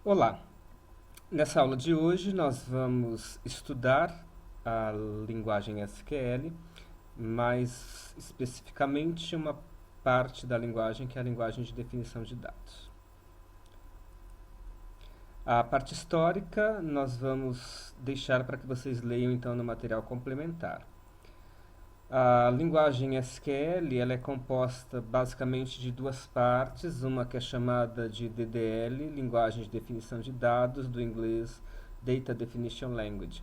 Olá! Nessa aula de hoje nós vamos estudar a linguagem SQL, mais especificamente uma parte da linguagem que é a linguagem de definição de dados. A parte histórica nós vamos deixar para que vocês leiam então no material complementar. A linguagem SQL ela é composta basicamente de duas partes, uma que é chamada de DDL, Linguagem de Definição de Dados, do inglês Data Definition Language,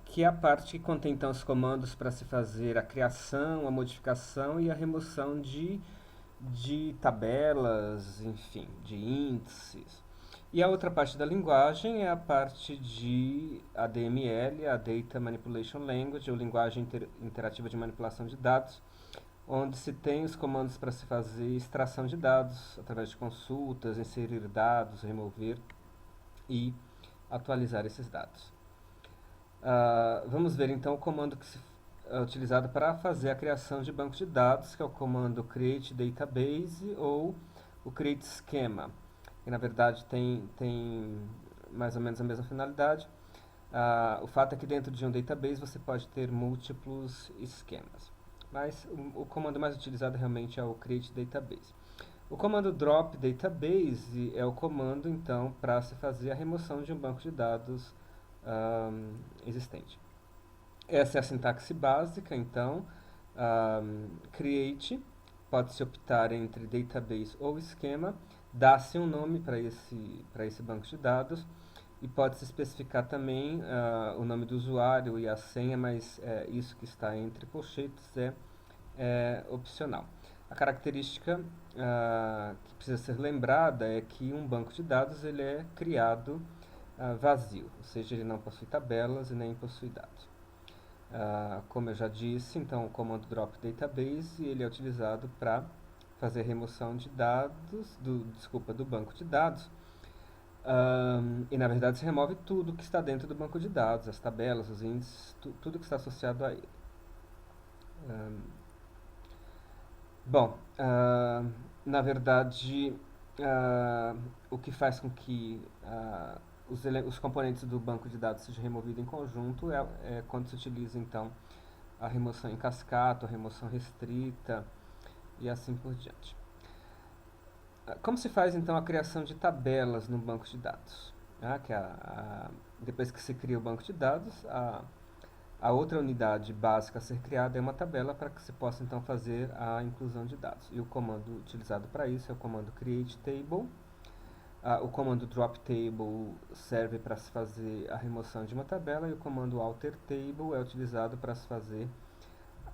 que é a parte que contém então os comandos para se fazer a criação, a modificação e a remoção de tabelas, enfim, de índices. E a outra parte da linguagem é a parte de ADML, a Data Manipulation Language, ou linguagem interativa de manipulação de dados, onde se tem os comandos para se fazer extração de dados através de consultas, inserir dados, remover e atualizar esses dados. Vamos ver então o comando que é utilizado para fazer a criação de bancos de dados, que é o comando create database ou o create schema, que na verdade tem mais ou menos a mesma finalidade. O fato é que dentro de um database você pode ter múltiplos esquemas, mas o comando mais utilizado realmente é o create database. O comando drop database é o comando então para se fazer a remoção de um banco de dados existente. Essa é a sintaxe básica, então, create, pode-se optar entre database ou esquema, dá-se um nome para esse banco de dados e pode-se especificar também o nome do usuário e a senha, mas isso que está entre colchetes é opcional. A característica que precisa ser lembrada é que um banco de dados ele é criado vazio, ou seja, ele não possui tabelas e nem possui dados. Como eu já disse, então o comando drop database ele é utilizado para fazer remoção de dados, do banco de dados. E na verdade se remove tudo que está dentro do banco de dados, as tabelas, os índices, tudo que está associado a ele. Bom, na verdade, o que faz com que os componentes do banco de dados sejam removidos em conjunto é quando se utiliza então a remoção em cascata, a remoção restrita e assim por diante. Como se faz então a criação de tabelas no banco de dados? Depois que se cria o banco de dados, a outra unidade básica a ser criada é uma tabela para que se possa então fazer a inclusão de dados. E o comando utilizado para isso é o comando create table. O comando drop table serve para se fazer a remoção de uma tabela e o comando alter table é utilizado para se fazer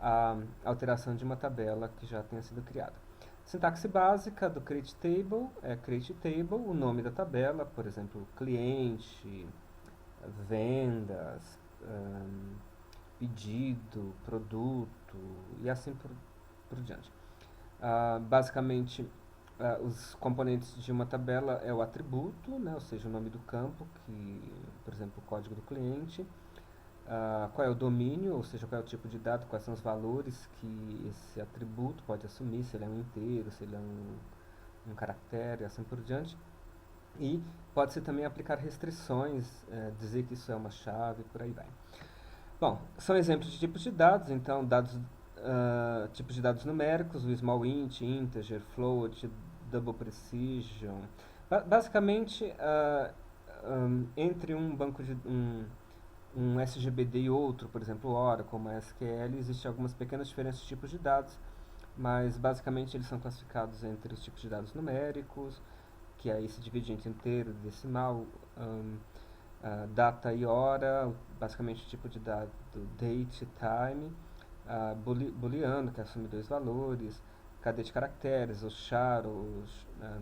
a alteração de uma tabela que já tenha sido criada. Sintaxe básica do create table é create table, o nome da tabela, por exemplo, cliente, vendas, pedido, produto e assim por diante. Basicamente, os componentes de uma tabela é o atributo, né, ou seja, o nome do campo, por exemplo, o código do cliente, qual é o domínio, ou seja, qual é o tipo de dado, quais são os valores que esse atributo pode assumir, se ele é um inteiro, se ele é um caractere, e assim por diante. E pode-se também aplicar restrições, dizer que isso é uma chave, por aí vai. Bom, são exemplos de tipos de dados, então tipos de dados numéricos, o small int, integer, float, double precision. Basicamente, entre um banco de um SGBD e outro, por exemplo, Oracle, MySQL, existem algumas pequenas diferenças de tipos de dados, mas basicamente eles são classificados entre os tipos de dados numéricos, que aí se divide entre inteiro, decimal, data e hora, basicamente o tipo de dado date e time, booleano, que assume dois valores, cadeia de caracteres, o char, o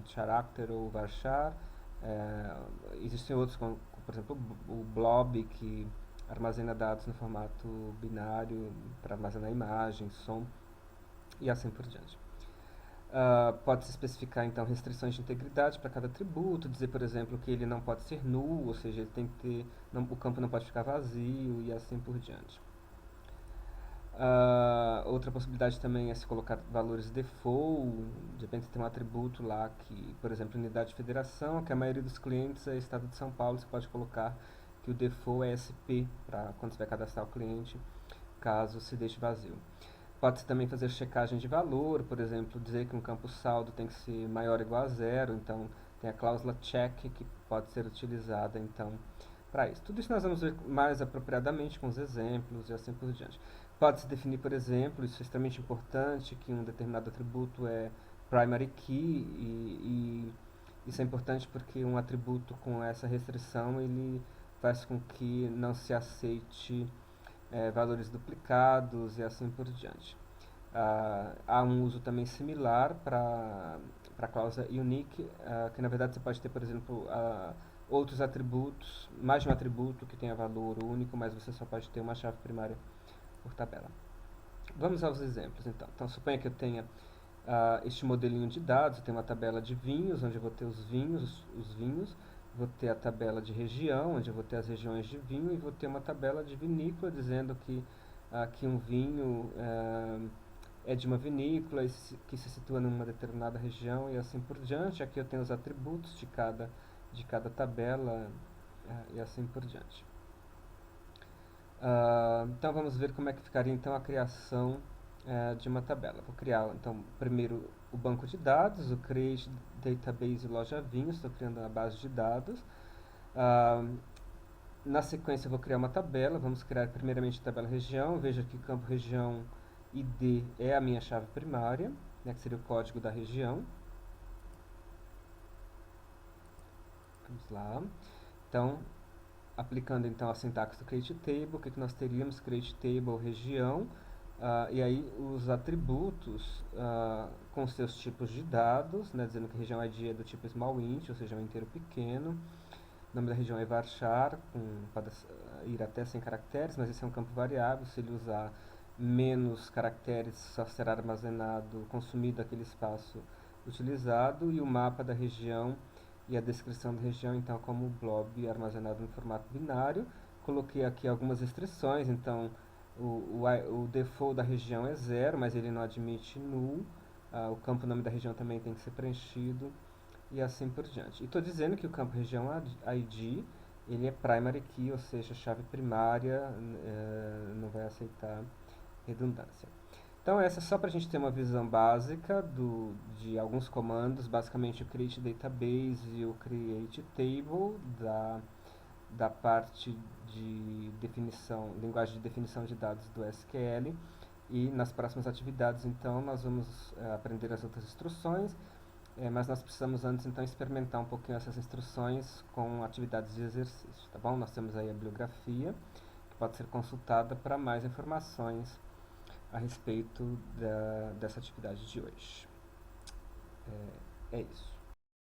character ou varchar. Existem outros, como, por exemplo, o blob, que armazena dados no formato binário para armazenar imagem, som e assim por diante. Pode-se especificar então restrições de integridade para cada atributo, dizer, por exemplo, que ele não pode ser null, ou seja, ele tem que ter, o campo não pode ficar vazio e assim por diante. Outra possibilidade também é se colocar valores default, de repente tem um atributo lá que, por exemplo, unidade de federação, que a maioria dos clientes é Estado de São Paulo, você pode colocar que o default é SP, para quando você vai cadastrar o cliente, caso se deixe vazio. Pode-se também fazer checagem de valor, por exemplo, dizer que um campo saldo tem que ser maior ou igual a zero, então tem a cláusula check que pode ser utilizada então para isso. Tudo isso nós vamos ver mais apropriadamente com os exemplos e assim por diante. Pode-se definir, por exemplo, isso é extremamente importante, que um determinado atributo é primary key e isso é importante porque um atributo com essa restrição ele faz com que não se aceite valores duplicados e assim por diante. Há um uso também similar para a cláusula unique, que na verdade você pode ter, por exemplo, outros atributos, mais de um atributo que tenha valor único, mas você só pode ter uma chave primária por tabela. Vamos aos exemplos então. Então suponha que eu tenha este modelinho de dados, eu tenho uma tabela de vinhos, onde eu vou ter os vinhos, vou ter a tabela de região, onde eu vou ter as regiões de vinho, e vou ter uma tabela de vinícola, dizendo que um vinho é de uma vinícola que se situa numa determinada região e assim por diante. Aqui eu tenho os atributos de cada tabela e assim por diante. Então vamos ver como é que ficaria então a criação de uma tabela. Vou criar então primeiro o banco de dados, o Create Database Loja Vinhos, estou criando a base de dados. Na sequência eu vou criar uma tabela, vamos criar primeiramente a tabela região. Veja que o campo região ID é a minha chave primária, né, que seria o código da região. Vamos lá. Então, aplicando então a sintaxe do create table, o que nós teríamos? Create table região, e aí os atributos com seus tipos de dados, né, dizendo que região ID é do tipo small int, ou seja, um inteiro pequeno. O nome da região é varchar, pode ir até 100 caracteres, mas esse é um campo variável. Se ele usar menos caracteres, só será armazenado, consumido aquele espaço utilizado. E o mapa da região e a descrição da região, então, como blob armazenado no formato binário. Coloquei aqui algumas restrições, então o default da região é 0, mas ele não admite null. O campo nome da região também tem que ser preenchido e assim por diante. E estou dizendo que o campo região ID ele é primary key, ou seja, chave primária, não vai aceitar redundância. Então essa é só para a gente ter uma visão básica de alguns comandos, basicamente o create database e o create table da parte de definição, linguagem de definição de dados do SQL. E nas próximas atividades, então, nós vamos aprender as outras instruções, mas nós precisamos antes, então, experimentar um pouquinho essas instruções com atividades de exercício, tá bom? Nós temos aí a bibliografia, que pode ser consultada para mais informações a respeito dessa atividade de hoje. É isso.